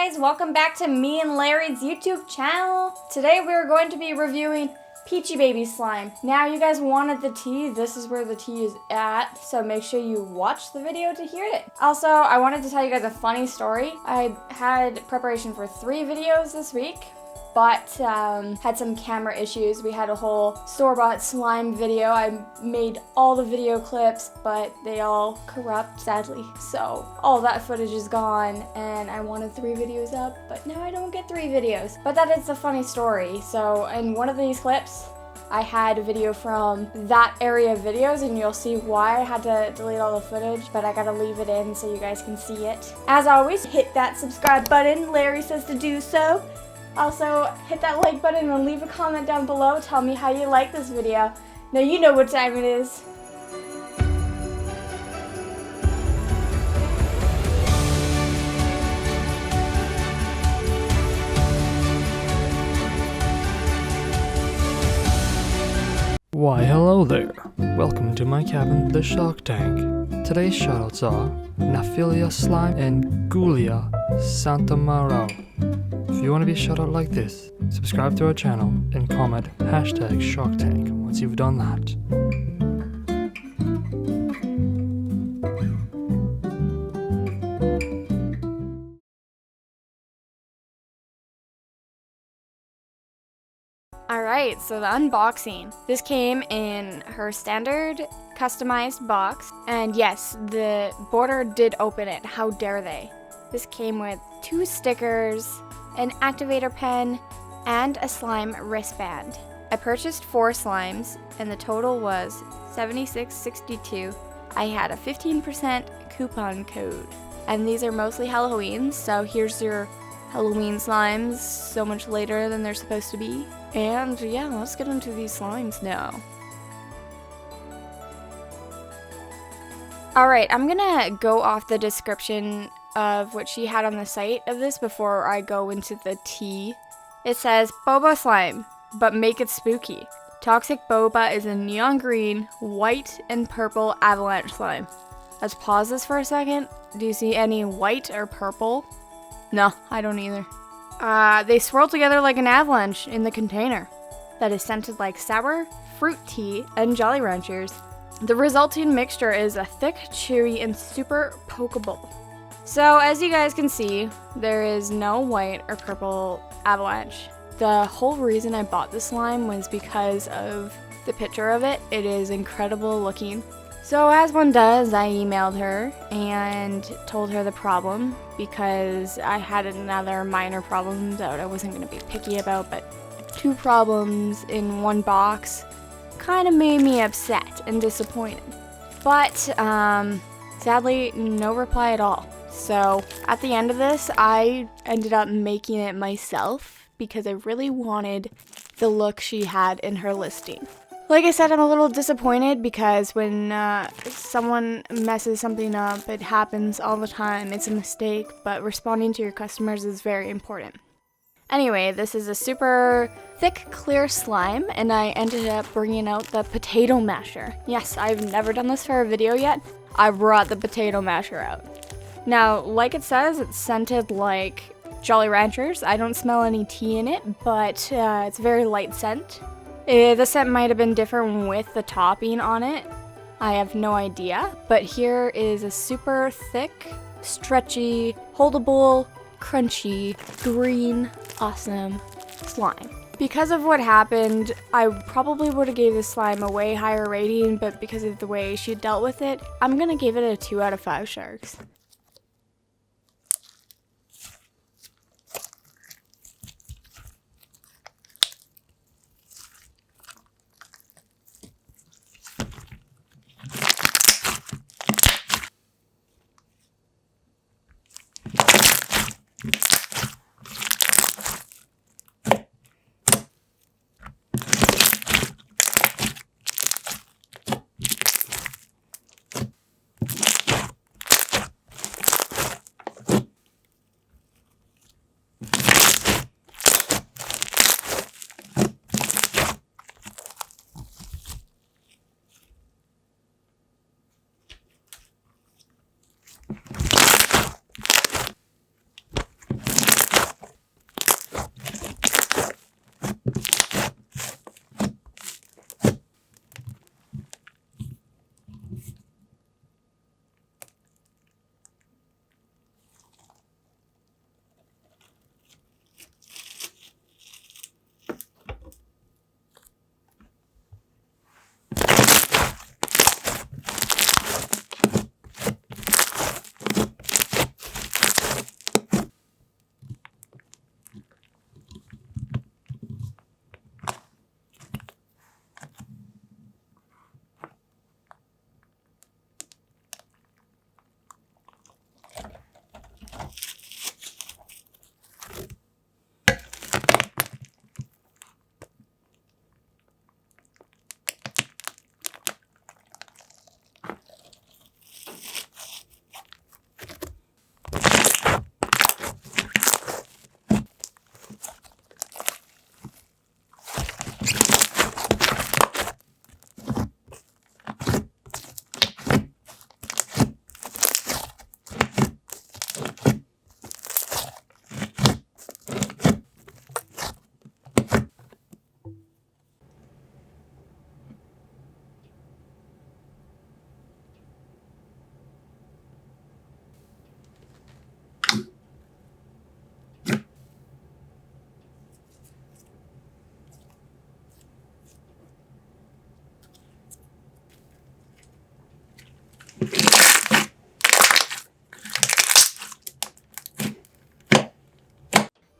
guys, welcome back to me and Larry's YouTube channel. Today we're going to be reviewing Peachybbies slime. Now you guys wanted the tea, this is where the tea is at, so make sure you watch the video to hear it. Also, I wanted to tell you guys a funny story. I had preparation for 3 videos this week, but had some camera issues. We had a whole store-bought slime video. I made all the video clips, but they all corrupt, sadly. So all that footage is gone, and I wanted 3 videos up, but now I don't get 3 videos. But that is a funny story. So in one of these clips, I had a video from that area of videos, and you'll see why I had to delete all the footage, but I gotta leave it in so you guys can see it. As always, hit that subscribe button. Larry says to do so. Also, hit that like button and leave a comment down below. Tell me how you like this video. Now you know what time it is. Why hello there, welcome to my cabin, the Shark Tank. Today's shoutouts are Naphilia Slime and Gulia Santamaro. If you want to be shouted out like this, subscribe to our channel and comment #SharkTank once you've done that. Alright, so the unboxing. This came in her standard customized box, and yes, the border did open it. How dare they? This came with 2 stickers, an activator pen, and a slime wristband. I purchased 4 slimes, and the total was $76.62. I had a 15% coupon code. And these are mostly Halloween, so here's your Halloween slimes so much later than they're supposed to be. And yeah, let's get into these slimes now. Alright, I'm gonna go off the description of what she had on the site of this before I go into the tea. It says, Boba slime, but make it spooky. Toxic Boba is a neon green, white, and purple avalanche slime. Let's pause this for a second. Do you see any white or purple? No, I don't either. They swirl together like an avalanche in the container that is scented like sour, fruit tea, and Jolly Ranchers. The resulting mixture is a thick, chewy, and super pokeable. So as you guys can see, there is no white or purple avalanche. The whole reason I bought this slime was because of the picture of it. It is incredible looking. So as one does, I emailed her and told her the problem because I had another minor problem that I wasn't going to be picky about, but 2 problems in one box kind of made me upset and disappointed. But sadly, no reply at all. So at the end of this, I ended up making it myself because I really wanted the look she had in her listing. Like I said, I'm a little disappointed because when someone messes something up, it happens all the time. It's a mistake, but responding to your customers is very important. Anyway, this is a super thick, clear slime, and I ended up bringing out the potato masher. Yes, I've never done this for a video yet. I brought the potato masher out. Now, like it says, it's scented like Jolly Ranchers. I don't smell any tea in it, but it's very light scent. The scent might have been different with the topping on it. I have no idea, but here is a super thick, stretchy, holdable, crunchy, green, awesome slime. Because of what happened, I probably would have gave this slime a way higher rating, but because of the way she dealt with it, I'm gonna give it a 2 out of 5 sharks.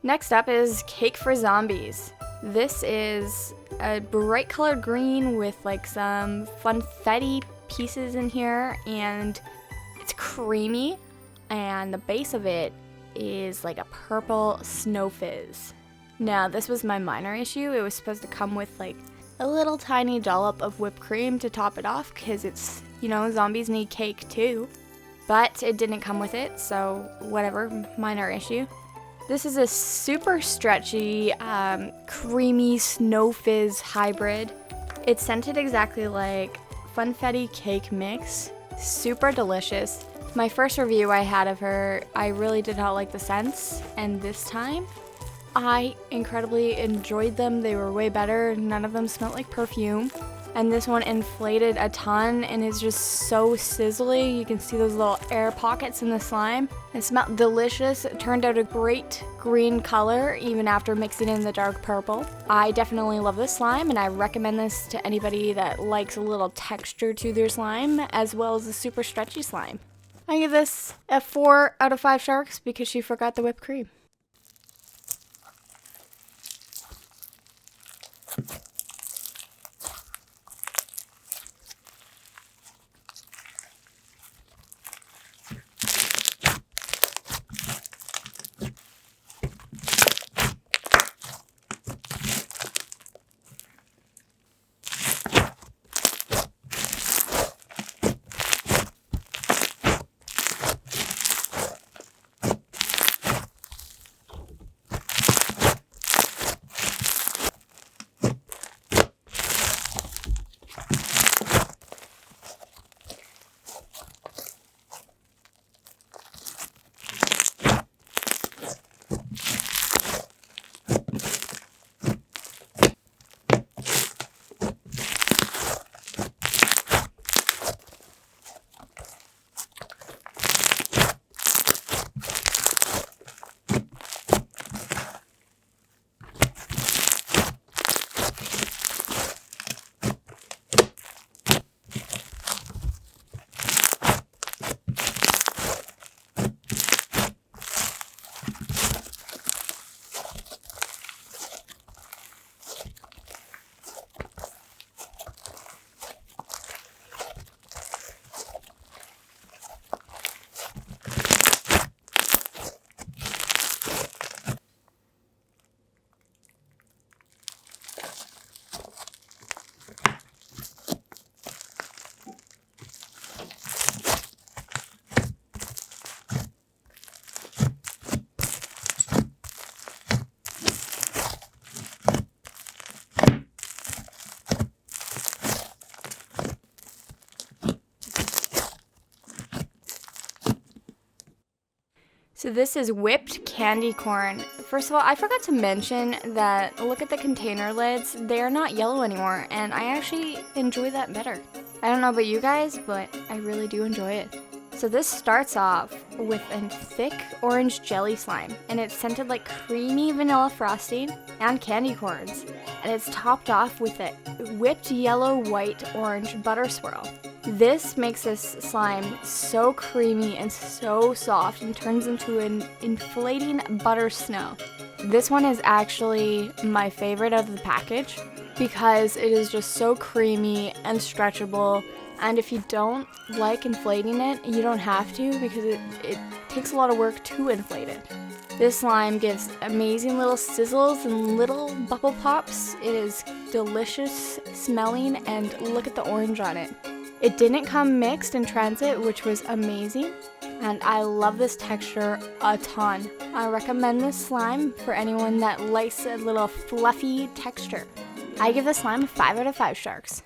Next up is Cake for Zombies. This is a bright colored green with like some funfetti pieces in here, and it's creamy, and the base of it is like a purple snow fizz. Now, this was my minor issue. It was supposed to come with like a little tiny dollop of whipped cream to top it off, because it's, you know, zombies need cake too. But it didn't come with it, so whatever, minor issue. This is a super stretchy, creamy snow fizz hybrid. It's scented exactly like funfetti cake mix. Super delicious. My first review I had of her, I really did not like the scents, and this time I incredibly enjoyed them. They were way better. None of them smelled like perfume. And this one inflated a ton and is just so sizzly. You can see those little air pockets in the slime. It smelled delicious. It turned out a great green color even after mixing in the dark purple. I definitely love this slime, and I recommend this to anybody that likes a little texture to their slime as well as the super stretchy slime. I give this a 4 out of 5 sharks because she forgot the whipped cream. So this is whipped candy corn. First of all, I forgot to mention that look at the container lids. They are not yellow anymore, and I actually enjoy that better. I don't know about you guys, but I really do enjoy it. So this starts off with a thick orange jelly slime, and it's scented like creamy vanilla frosting and candy corns. And it's topped off with a whipped yellow, white, orange butter swirl. This makes this slime so creamy and so soft and turns into an inflating butter snow. This one is actually my favorite of the package because it is just so creamy and stretchable, and if you don't like inflating it, you don't have to because it takes a lot of work to inflate it. This slime gives amazing little sizzles and little bubble pops. It is delicious smelling, and look at the orange on it. It didn't come mixed in transit, which was amazing, and I love this texture a ton. I recommend this slime for anyone that likes a little fluffy texture. I give this slime a 5 out of 5 sharks.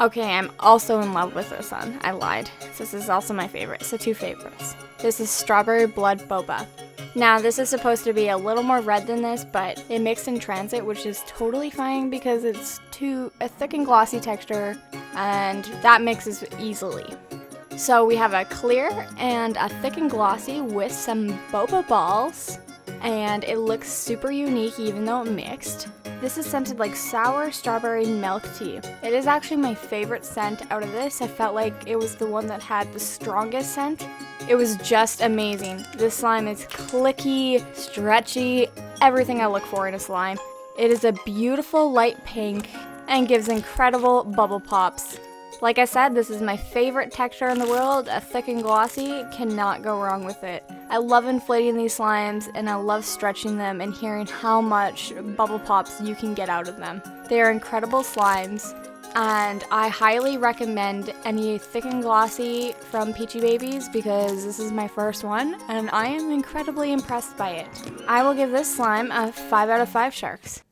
Okay, I'm also in love with this one. I lied. This is also my favorite, so 2 favorites. This is Strawberry Blood Boba. Now, this is supposed to be a little more red than this, but it mixed in transit, which is totally fine because it's a thick and glossy texture, and that mixes easily. So we have a clear and a thick and glossy with some boba balls, and it looks super unique even though it mixed. This is scented like sour strawberry milk tea. It is actually my favorite scent out of this. I felt like it was the one that had the strongest scent. It was just amazing. This slime is clicky, stretchy, everything I look for in a slime. It is a beautiful light pink and gives incredible bubble pops. Like I said, this is my favorite texture in the world. A thick and glossy, cannot go wrong with it. I love inflating these slimes and I love stretching them and hearing how much bubble pops you can get out of them. They are incredible slimes, and I highly recommend any thick and glossy from Peachybbies because this is my first one and I am incredibly impressed by it. I will give this slime a 5 out of 5 sharks.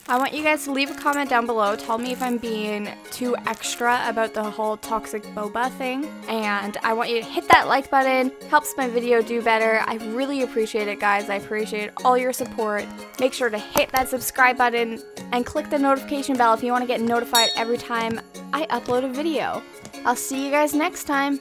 I want you guys to leave a comment down below. Tell me if I'm being too extra about the whole toxic boba thing. And I want you to hit that like button. Helps my video do better. I really appreciate it, guys. I appreciate all your support. Make sure to hit that subscribe button and click the notification bell if you want to get notified every time I upload a video. I'll see you guys next time.